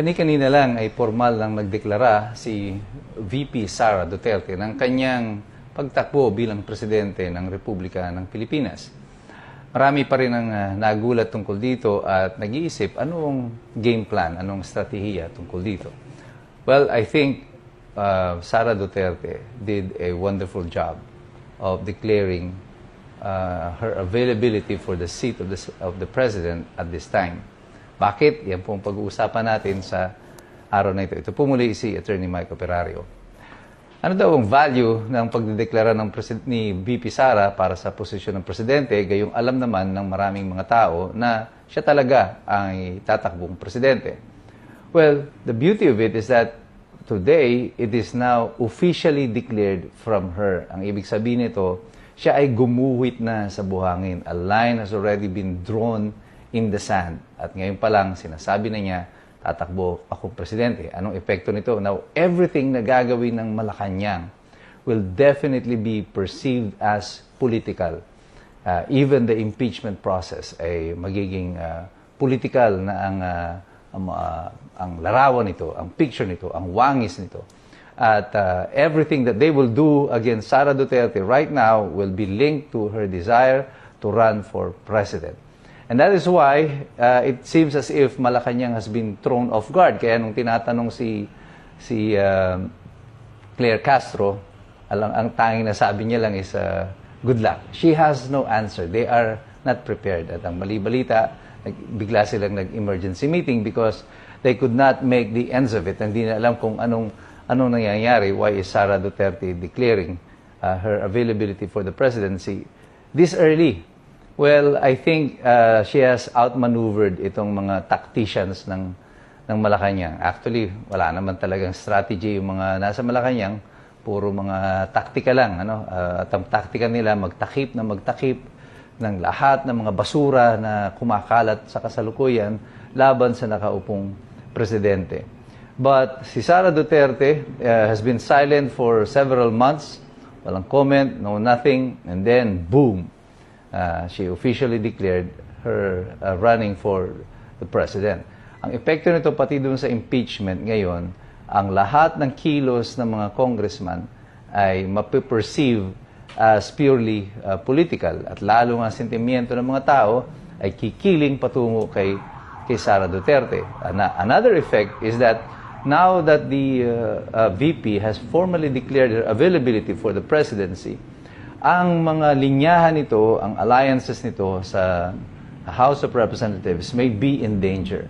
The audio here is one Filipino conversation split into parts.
Kani-kanina lang ay formal lang nagdeklara si VP Sara Duterte ng kanyang pagtakbo bilang presidente ng Republika ng Pilipinas. Marami pa rin ang nagulat tungkol dito at nag-iisip anong game plan, anong strategiya tungkol dito. Well, I think Sara Duterte did a wonderful job of declaring her availability for the seat of the president at this time. Bakit? Yan pong pag-uusapan natin sa araw na ito. Ito po muli si Attorney Mike Operario. Ano daw ang value ng pagdedeklara ni VP Sara para sa posisyon ng presidente, gayong alam naman ng maraming mga tao na siya talaga ang tatakbong presidente? Well, the beauty of it is that today, it is now officially declared from her. Ang ibig sabihin nito, siya ay gumuhit na sa buhangin. A line has already been drawn in the sand. At ngayon pa lang, sinasabi na niya, tatakbo akong presidente. Anong epekto nito? Now, everything na gagawin ng Malacanang will definitely be perceived as political. Even the impeachment process ay magiging political na ang larawan nito, ang picture nito, ang wangis nito. At everything that they will do against Sara Duterte right now will be linked to her desire to run for president. And that is why it seems as if Malacanang has been thrown off guard. Kaya nung tinatanong si Claire Castro, ang tanging na sabi niya lang is, good luck. She has no answer. They are not prepared. At ang mali-balita, bigla silang nag-emergency meeting because they could not make the ends of it. Hindi na alam kung anong nangyayari. Why is Sara Duterte declaring her availability for the presidency this early? Well, I think she has outmaneuvered itong mga tacticians ng Malacanang. Actually, wala naman talagang strategy yung mga nasa Malacanang. Puro mga taktika lang. At ang taktika nila, magtakip ng lahat ng mga basura na kumakalat sa kasalukuyan laban sa nakaupong presidente. But si Sara Duterte has been silent for several months. Walang comment, no nothing. And then, boom! She officially declared her running for the president. Ang epekto nito pati dun sa impeachment ngayon, ang lahat ng kilos ng mga congressman ay mapiperceive as purely political. At lalo nga sentimiento ng mga tao ay kikiling patungo kay Sara Duterte. Another effect is that now that the VP has formally declared her availability for the presidency, ang mga linyahan nito, ang alliances nito sa House of Representatives may be in danger.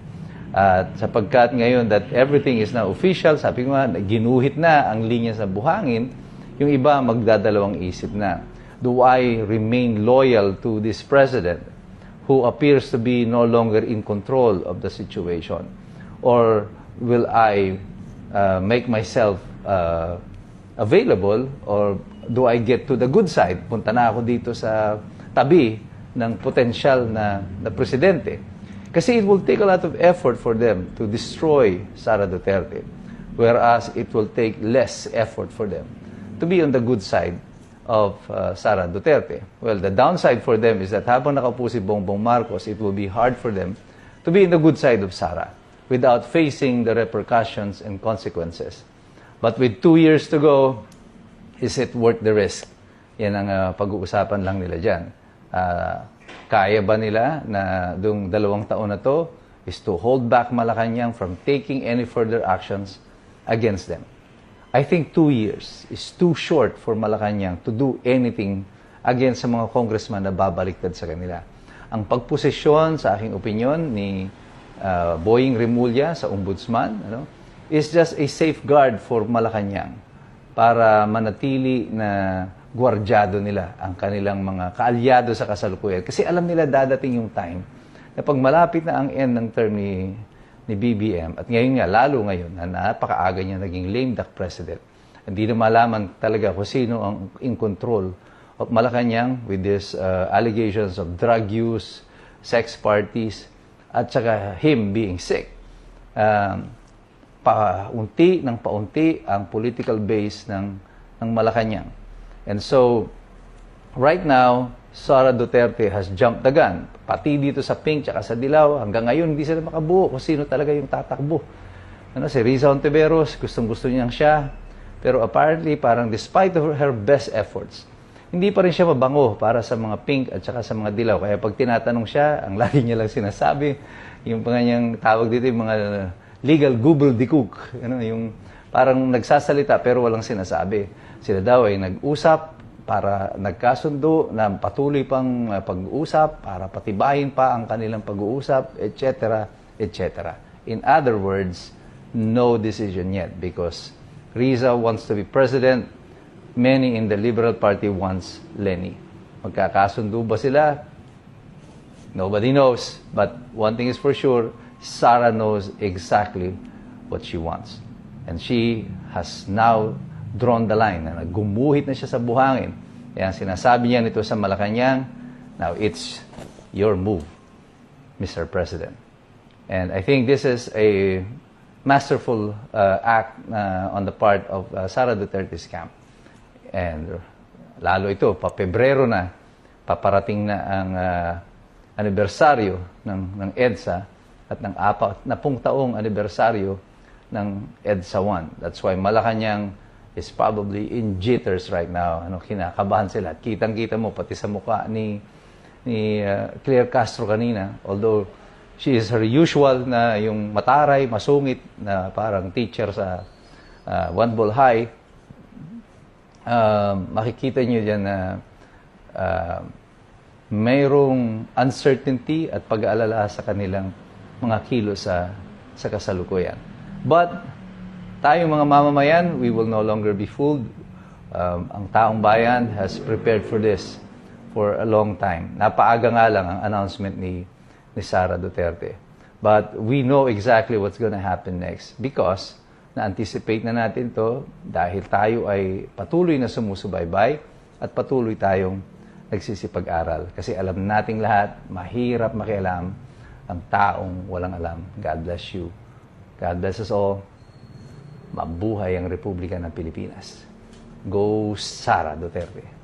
At sapagkat ngayon that everything is now official, sabi ko nga, ginuhit na ang linya sa buhangin, yung iba magdadalawang isip na. Do I remain loyal to this president who appears to be no longer in control of the situation? Or will I make myself available, or do I get to the good side? Punta na ako dito sa tabi ng potensyal na presidente. Kasi it will take a lot of effort for them to destroy Sara Duterte, whereas it will take less effort for them to be on the good side of Sara Duterte. Well, the downside for them is that habang nakaupo si Bongbong Marcos, it will be hard for them to be in the good side of Sara without facing the repercussions and consequences. But with 2 years to go, is it worth the risk? Yan ang pag-uusapan lang nila dyan. Kaya ba nila na dung 2 taon na to is to hold back Malacanang from taking any further actions against them? I think 2 years is too short for Malacanang to do anything against sa mga congressman na babaliktad sa kanila. Ang pagposisyon, sa aking opinion, ni Boying Remulla sa ombudsman, is just a safeguard for Malacanang para manatili na gwardyado nila ang kanilang mga kaalyado sa kasalukuyan. Kasi alam nila dadating yung time na pag malapit na ang end ng term ni BBM, at ngayon nga, lalo ngayon, na napakaaga niya naging lame duck president. Hindi na malaman talaga kung sino ang in control of Malacanang with these allegations of drug use, sex parties, at saka him being sick. Paunti ang political base ng Malacanang. And so, right now, Sara Duterte has jumped the gun. Pati dito sa pink tsaka sa dilaw, hanggang ngayon hindi sila makabuo kung sino talaga yung tatakbo. si Riza Ontiveros, gustong-gusto niyang siya. Pero apparently, parang despite of her best efforts, hindi pa rin siya mabango para sa mga pink at saka sa mga dilaw. Kaya pag tinatanong siya, ang lagi niya lang sinasabi, yung kanyang tawag dito, yung mga legal gobbledygook. Yung parang nagsasalita pero walang sinasabi. Sila daw ay nag-usap para nagkasundo na patuloy pang pag-uusap para patibayin pa ang kanilang pag-uusap, etc., etc. In other words, no decision yet because Riza wants to be president. Many in the Liberal Party wants Lenny. Magkakasundo ba sila? Nobody knows. But one thing is for sure, Sara knows exactly what she wants. And she has now drawn the line. Gumuhit na siya sa buhangin. Kaya sinasabi niya nito sa Malacanang, now it's your move, Mr. President. And I think this is a masterful act on the part of Sara Duterte's camp. And lalo ito, pa-Pebrero na, paparating na ang anibersaryo ng EDSA at ng 40 taong anibersaryo ng EDSA 1. That's why Malacanang is probably in jitters right now. Kinakabahan sila. Kitang-kita mo, pati sa mukha ni Claire Castro kanina, although she is her usual na yung mataray, masungit, na parang teacher sa One Ball High, makikita nyo dyan na mayroong uncertainty at pag-aalala sa kanilang mga kilos sa kasalukuyan. But, tayong mga mamamayan, we will no longer be fooled. Ang taong bayan has prepared for this for a long time. Napaaga nga lang ang announcement ni Sara Duterte. But we know exactly what's gonna happen next because na-anticipate na natin to dahil tayo ay patuloy na sumusubaybay at patuloy tayong nagsisipag-aral. Kasi alam nating lahat, mahirap makialam ang taong walang alam. God bless you. God bless us all. Mabuhay ang Republika ng Pilipinas. Go Sara Duterte.